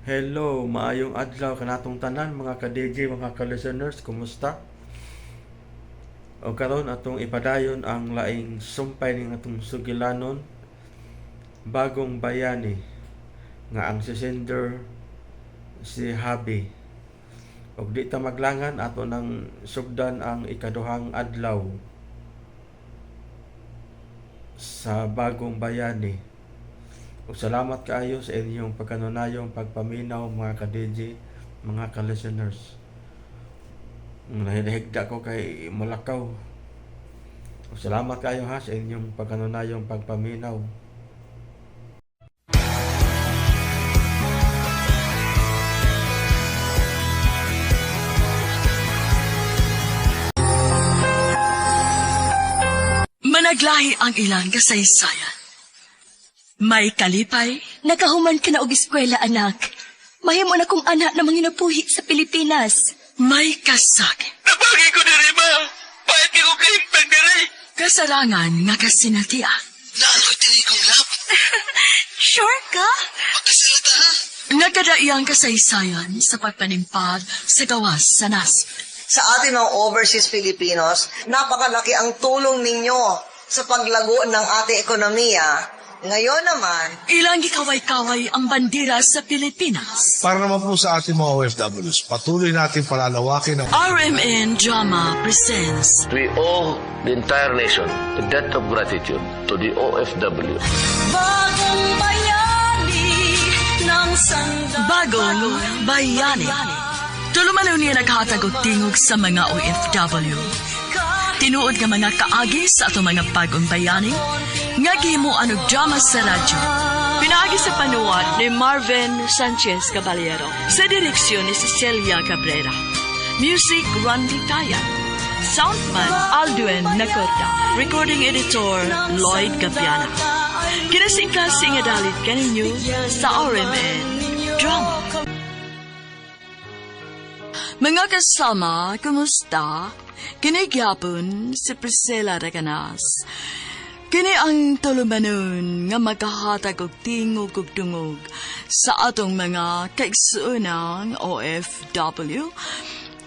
Hello, maayong adlaw kanatong tanan mga ka-DJ, mga ka-listeners, kumusta? O karon atong ipadayon ang laing sumpay ning atong sugilanon bagong bayani nga ang sender si Habi. Og di ta maglangan ato nang sugdan ang ikaduhang adlaw sa bagong bayani. Ug salamat kaayo sa inyong pagkanunayong pagpaminaw mga ka-DJ, mga ka-listeners. Nahihigda ko kay Mulakaw. Ug salamat kaayo ha sa inyong pagkanunayong pagpaminaw. Managlahi ang ilang kasaysayan. May kalipay, Nakahuman ka na og eskwela, anak. Mahimo na kong anak na manginapuhi sa Pilipinas. may kasakit. Napagi ko diri, ma. Bakit ko kaimpag diri? Kasarangan nga kasinatiya. Nanoy diri kong lab. Sure ka? Magkasalata, ha? Nagkadaiyang kasaysayan sa pagpanimpad sa gawas sa nasib. Sa atin mga overseas Filipinos, napakalaki ang tulong ninyo sa paglago ng ating ekonomiya. Ngayon naman, Ilang gikaway-kaway ang bandera sa Pilipinas. Para naman po sa ating mga OFWs, patuloy natin palalawakin ang RMN Drama presents We owe the entire nation a debt of gratitude to the OFW. Bagong Bayani. Tulumalaw niya naghatag og tingog sa mga OFW. Tinuod nga mga kaagi sa ato mga bagong bayani, nga gihimuan og drama sa radyo. Pinaagi sa panuwat ni Marvin Sanchez Caballero sa direksyon ni Cecilia Cabrera. Music Randy Tayan. Soundman Alduen Nacorda. Recording editor Lloyd Gapiana. Kinasing-kasing adalit kaninyo sa RMN Drama. Mga kasama, kumusta? Kinigyapon si Priscilla Raganas. Kini ang tulumanon nga makahatag og tingog ug dungog sa atong mga kaigsuunang OFW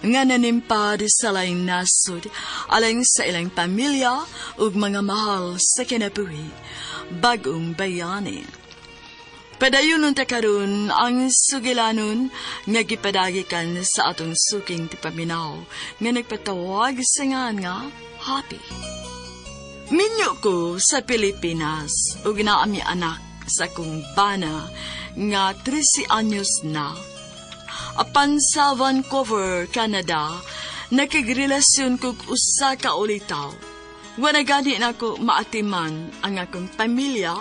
nga nanimpad sa laing nasod alang sa ilang pamilya ug mga mahal sa kinabuhi. Bagong bayani. Padayunon ta karon ang sugilanon nga gipadagikan sa atong suking tipaminaw nga nagpatawag sa nga Happy. Minyo ko sa Pilipinas ug naami anak sa kong bana nga 13 anyos na. Apan sa Vancouver, Canada, nakigrelasyon kog usa ka ulitaw. Wala gani na ako maatiman ang akong pamilya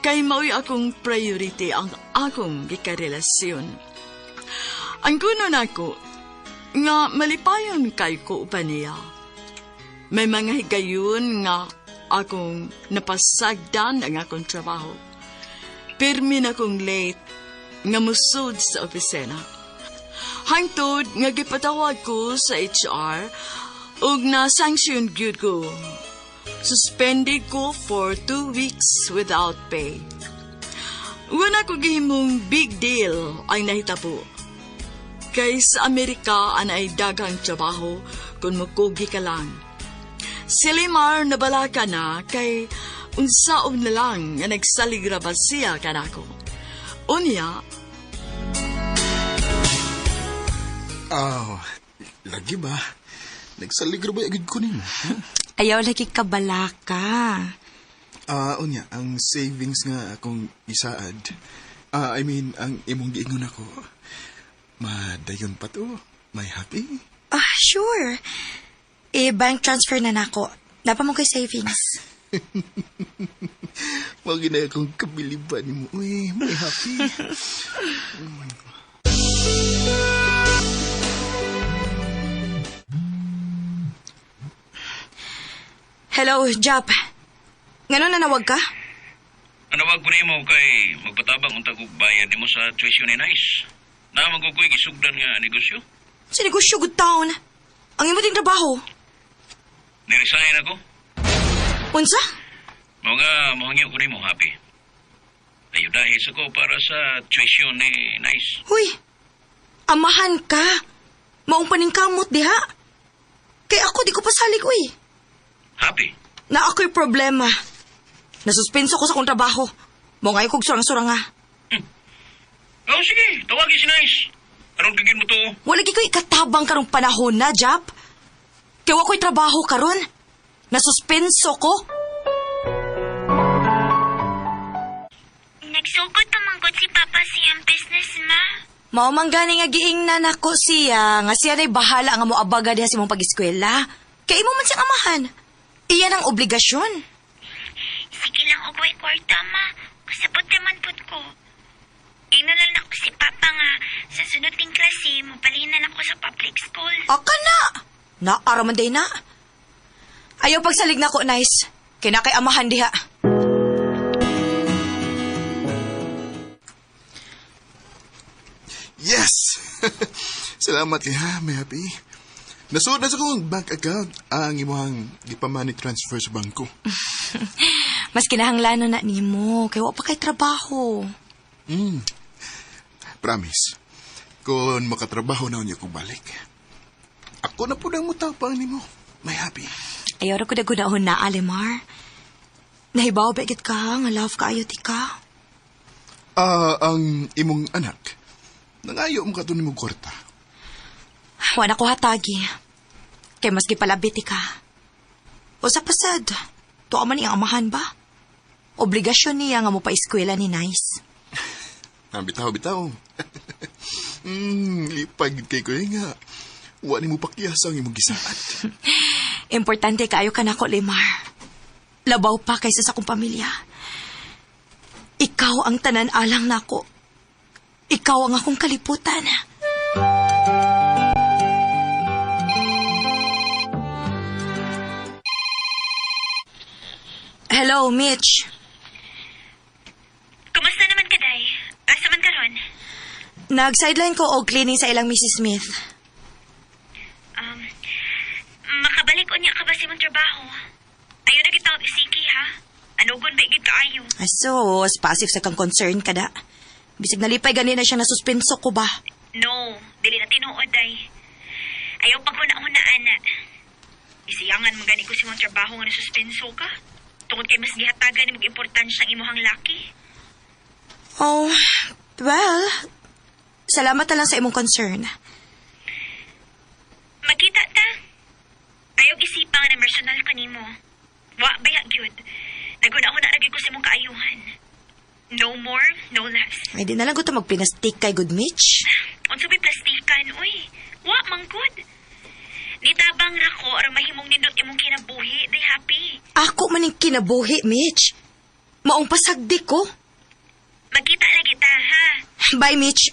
kay mao'y akong priority ang akong gikarelasyon. Ang kuno nako nga malipayon kay ko upan niya. May mga higayon nga akong napasagdan ang akong trabaho. Pirmi na kong late nga musud sa opisina. Hangtod nga gipatawag ko sa HR ug na-sanction gyud ko. Suspended ko for 2 weeks without pay. Wala ko gihimong big deal ang nahitabo. Kay sa Amerika anay daghang trabaho kung mukugi ka lang. Si Limar nabala ka na kay unsaon na lang nga nagsaligraba siya kanako. Unya, Lagi ba? Nagsaligro ba agad ko nimo? Ayaw lagi ka balaka. Unya, ang savings nga akong isaad. Ang imong giingon ako. Madayon pa to. May happy? Sure. Bank transfer na nako. Dapat mo kay savings. Wag na akong kabiliban ni mo. Uy, may happy. Hello, Jap. Ngano nanawag ka? Anawag ko nimo kay magpatabang unta kog bayad nimo sa tuition ni Nice. Na magkukuy gisugdan nga negosyo. Sa negosyo good town. Ang imo ding trabaho. Niresign ako. Unsa? Mao nga mohangyo ko nimo happy. Ayuda dahil ko para sa tuition ni Nice. Huy, amahan ka. Maong paningkamot diha. Kay ako di ko pasalig, uy. Happy. Na ako'y problema. Nasuspenso ko sa kong trabaho. Mo ngayon kong surang-surang nga. Oh, sige. Tawagin si Nice. Anong gagin mo to? Wala gi ko ikatabang karong panahon na, Jap. Kaya ako'y trabaho karon. Nasuspenso ko. Nagsugod pamanggod si Papa siyang business, ma. Mao man gani nga giingnan ako siya, nga siya na'y bahala nga mo abaga diha sa imong pag-eskwela. Kay imo man siyang amahan. Iyan ang obligasyon. Sige lang, ugway kwarta, ma. Kasabot naman pud ko. Ingnalan ako si Papa nga, sa sunod ting klase, mapalinan ako sa public school. Aka na! Naaraman day na. Ayaw pagsalig na ko, Nice. Kinakay amahan diha. Yes! Salamat liha, may happy. Nasuod na sa kong bank account ang imong ipamani transfer sa bangko. Mas kinahanglan na nimo, kay wa pa kay trabaho. Promise. Kung makatrabaho na niya kong balik, ako na po nang mutapang nimo. May happy. Ayaw ra ko dagunahon na, Alimar. Nahibaw begit ka, nga love ka ayo ti ka. Ang imong anak, nangayo mo ka ito nimong kwarta. Wala ko hatagi. Kay mas gipalabit ti ka. O sa pasad, tuwa man iyang amahan ba? Obligasyon niya nga mo pa eskwela ni Nice. Bitaw. Ipagid kay ko nga. Wala mo pakyas ang imong gisaad. Importante kaayo ka nako, Limar. Labaw pa kaysa sa kong pamilya. Ikaw ang tanan alang nako. Ikaw ang akong kaliputan. Hello, Mitch. Kumusta naman ka, Day? Asa man karon? Nag-sideline ko og cleaning sa ilang Mrs. Smith. Makabalik unya ka ba sa imong trabaho? Ayaw na kita isiki, ha? Anugon ba igid kaayo? Asos, passive sa kang concern ka da. Bisig nalipay ganina siya nasuspenso ko ba? No, dili na tinuod, Day. Ayaw paghuna-huna, ana. Isiyangan mo gani ko sa imong trabaho nga nasuspenso ka. Tungod kay mas gihatagan ni mag-importansya ang imuhang laki. Oh, well, salamat na lang sa imong concern. Magkita ta. Ayaw isipang na personal ko nimo. Wa baya gyud. Naguna-huna lagi ko sa imong kaayuhan. No more, no less. Ay, di na lang ko ito magpinastik kay Good Mitch. Unsa may plastikan, uy. Wa man good. Nitabang ra ko aron mahimong nindot imong kinabuhi, day happy. Ako man yung kinabuhi, Mitch. Maong pasagdi ko. Magkita lagi ta, ha? Bye, Mitch.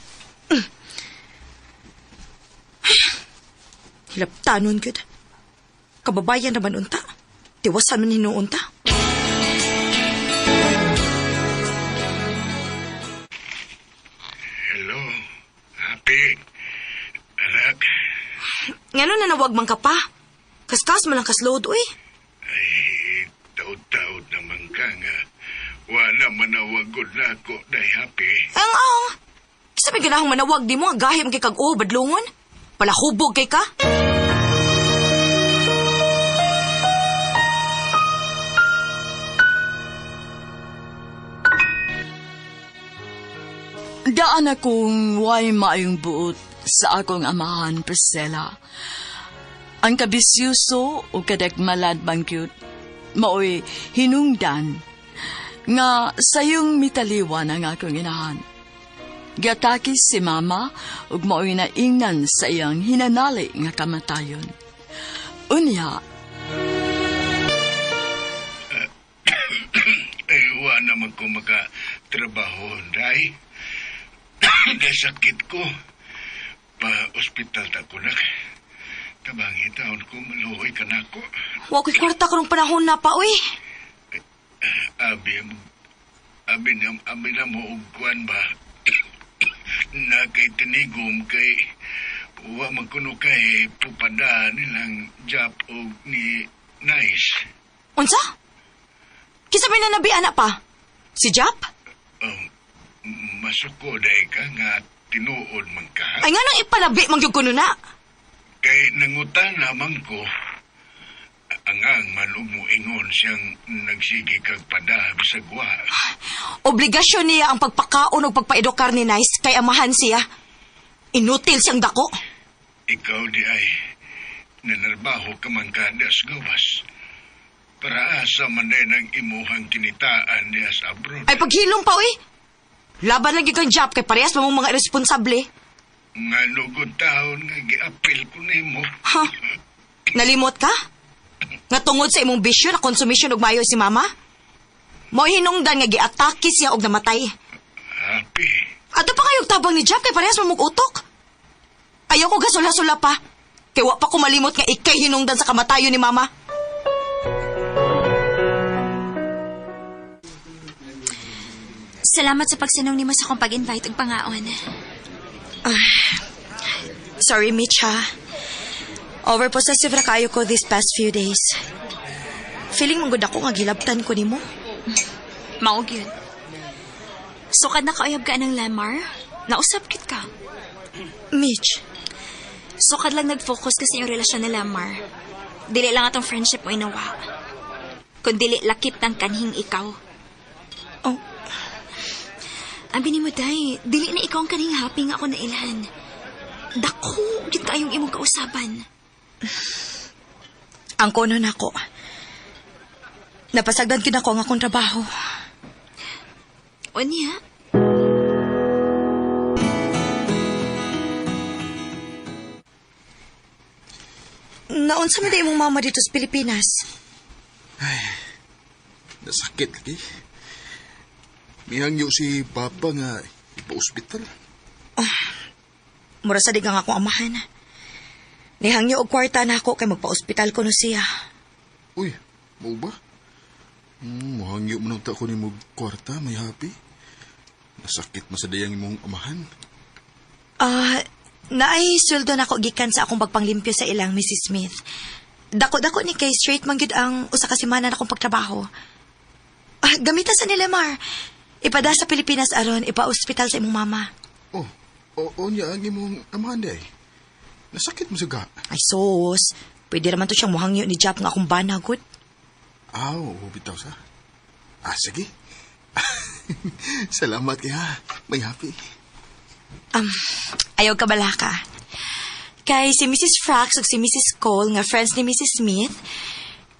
Hilaptanon gyud. Kababayan naman unta. Tiwasan man hinuunta. Hello. Happy. Anak. Ngano na nawag man ka pa? Kaskas man lang kasload, uy. Ay, taod-taod naman ka nga. Wala manawagod na ako, day happy. Ang. Sabi ganahong manawag di mo, agahim kay kag-o, badlungon. Palahubog kay ka. Daan akong way maayong buot sa akong amahan, Priscilla. Ang kabisyuso o kadagmalad bangkyut, maoy hinungdan, nga sayong mitaliwan ang akong inahan. Gatakis si mama, ug maoy na ingnan sa iyang hinanali nga kamatayon. Unya, Ay, wala naman ko makatrabaho, day. Nasakit ko. Pa-ospital ta ko na. Tabangi taon ko, maluhoy ka na ko. Wa ko'y kwarta karong panahon na pa, uy. Abi na mo ugkuan ba? Na kay tinigom kay wa magkuno kay pupada nilang job og ni Nice. Unsa? Kisabay na nabi anak pa? Si Jap? masuko day ka nga tinuod man ka. Ay nga nang ipalabi mangyog ko na. Kay nangutan lamang ko, ang malum mo ingon siyang nagsige kag padahab sa gwa. Obligasyon niya ang pagpakaon o pagpaedukar ni Nice kay amahan siya. Inutil siyang dako. Ikaw di ay nanarbaho ka man kada sa gawas. Para asa man day ng imuhang kinitaan niya sa abroad. Ay paghilom pa, uy. Laban lagi kang job kay parehas mo mga irresponsable. Nga lugod taon nga giapil ko nimo. Ha? Nalimot ka? Nga tungod sa imong bisyo na konsumisyon og mayo si mama? Mo hinungdan nga giatake siya og namatay. Happy. Ato pa kayong tabang ni Jap kay parehas mo utok. Ayaw ko gasula-sula pa. Kay wa pa ko malimot nga ikay hinungdan sa kamatayon ni mama. Salamat sa pagsanong nimo sa akong pag-invite og pangaon. Sorry, Mitch, ha? Overpossessive ra kayo ko these past few days. Feeling mong good ako nga gilabtan ko nimo. Maog yun. Sukad na kaayab ka ng Lamar? Nausap kit ka. Mitch, Sukad lang nag-focus ka sa iyong relasyon ni Lamar. Dili lang atong friendship mo inawa. Kung dili lakip ng kanhing ikaw. oh, Ang mo, day, dili na ikaw ang kanhing happy nga ako na ilhan. Dako, git kayong imong kausaban. ang kono na ko. Napasagdan kin ako ang akong trabaho. O niya? Naunsa man day imong mama dito sa Pilipinas? Nasakit lagi. Mihangyo si Papa nga ipa-ospital. Mura sa digang akong amahan. Nihangyo og kwarta na ako kay magpa-ospital ko no siya. Uy, mau ba? Mahangyo mo nang ko ni mo kwarta, may happy. Nasakit masadayang imong amahan. Naay sweldo na ako gikan sa akong pagpanglimpyo sa ilang, Mrs. Smith. Dako-dako ni kay straight man gyud ang usa ka semana na akong pagtrabaho. Gamita sa ni Lamar. Ipada sa Pilipinas aron ipa-ospital sa imong mama. Oo niya ang imong amahan day. Nasakit mo suga. Ay sos, pwede naman to siyang muhangyo ni Jap nga akong banagod. Oo, bitaw sa. Sige. Salamat kaya. May happy. Ayaw ka bala ka. Kay si Mrs. Frax ug si Mrs. Cole nga friends ni Mrs. Smith,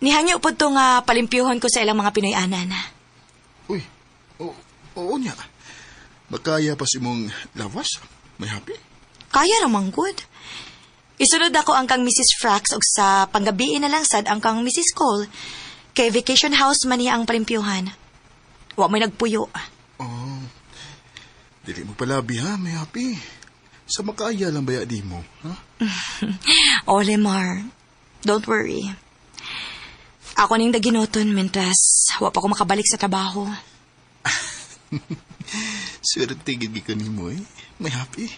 nihangyo po to nga palimpyuhon ko sa ilang mga Pinoy-anan. Uy, oo niya. Makaya pa si mong lawas? May happy? Kaya ramang good. Isunod ako ang kang Mrs. Frax ug sa panggabi na lang sad ang kang Mrs. Cole. Kay vacation house man niya ang palimpyuhan. Wa may nagpuyo. Dili mo palabi ha, may happy. Sa makaya lang baya di mo, ha? Lemar, don't worry. Ako ning daginoton mentras wa pa ko makabalik sa trabaho. Swerte gid ka nimo eh. May happy.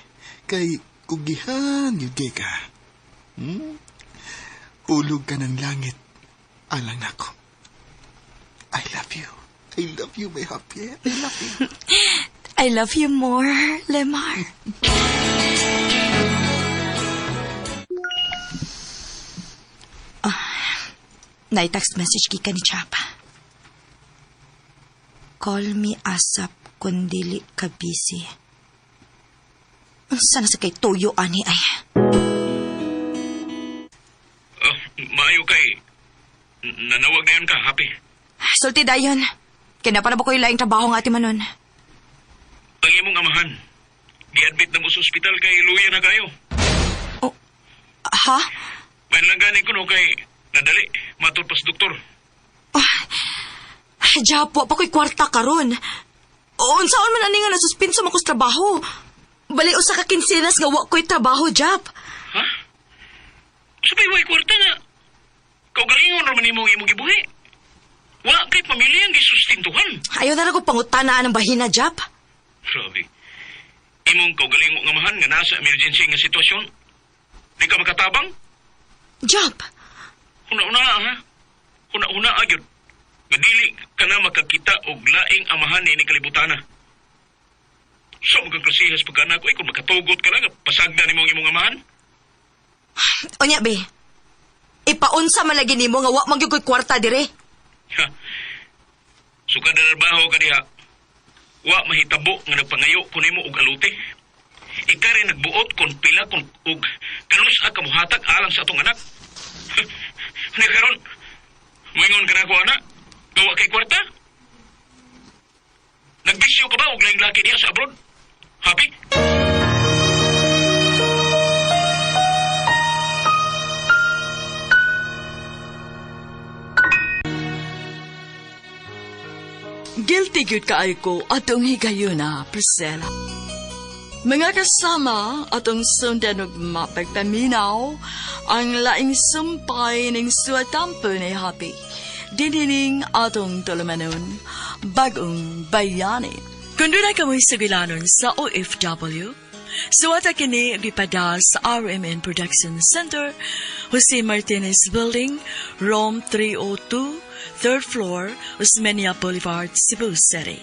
Kay kugihan yun kay ka. Ulog ka ng langit. Alang nako. I love you. I love you, my happy. I love you. I love you more, Lemar. Na-text message kika ni Chapa. Call me asap kung dili ka busy. Sana sa kay tuyo, ani ay. Maayo kay nanawag na yun ka, happy. Sulti dayon. Kaya pa na ba ko yung laing trabaho nga ati manon? Ang imong amahan, gi-admit na mo sa ospital kay luya na kayo. Ha? May langgani ko no kay nadali, matud pa sa doktor. Japo, pa ko'y kwarta karon. Unsaon man ani nga nasuspinso mo ko sa trabaho. Bali usa ka kinsinas nga wa ko'y trabaho, Jap. Ha? Sabay way kwarta nga. Kaugalingon naman imong gibuhi. Wa kay pamilya ang gisustintuhan. Ayaw na lang ko pangutanaan ng bahina, Jap. Grabe. Imong kaugalingon nga mahan nga nasa emergency nga sitwasyon. Di ka makatabang? Jap. Huna-una ha? Huna-una agyod. Nga dili ka na makakita og laing amahan ni kalibutan na. So, magkang klasihas pagka-anak ko, kung makatugot ka lang, pasagda ni mong imong amahan. Unya, be. Ipaunsa man lagi nimo nga wa magyugod kwarta dire. Ha? So, kada trabaho ka diha, wa mahitabo nga nagpangayo ko nimo og alute. Ika rin nagbuot kung pila kung og kanusa ka muhatag alang sa atong anak. Ano karon? Moingon ka na ko, anak? Gawa kay kwarta? Nagbisyo ka ba og laing laki diha sa abroad? Happy? Guilty gyud kaayo ko atong higayuna, Priscilla. Mga kasama atong sundan og mapagpaminaw ang laing sumpay ning suwatampo ni Happy. Dinining atong tulumanon, bagong bayani. Kung doon ay kamoy sugilanon sa OFW, suwata kini gipada sa RMN Production Center, Jose Martinez Building, Rome 302, 3rd floor, Osmeña Boulevard, Cebu City.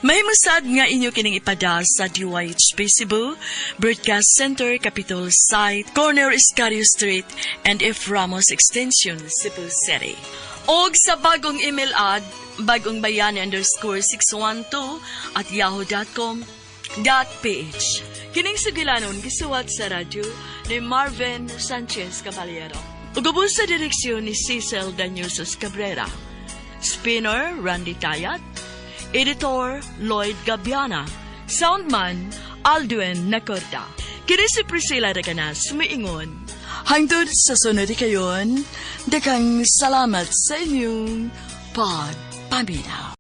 Mahimusad nga inyo kining ipada sa DYHP Cebu, Broadcast Center, Capitol Site, Corner Iscario Street, and F. Ramos Extension, Cebu City. Og sa bagong email ad, bagongbayani_612@yahoo.com.ph. Kining sugilanon gisuwat sa radyo ni Marvin Sanchez Caballero. Ugubos sa direksyon ni Cecil Daniusos Cabrera. Spinner, Randy Tayat. Editor, Lloyd Gabiana. Soundman, Alduen Nacorda. Kini si Priscilla Raganas, sumiingon. Hangtod sa sunod kayon, dakang salamat sa inyong pagpaminaw.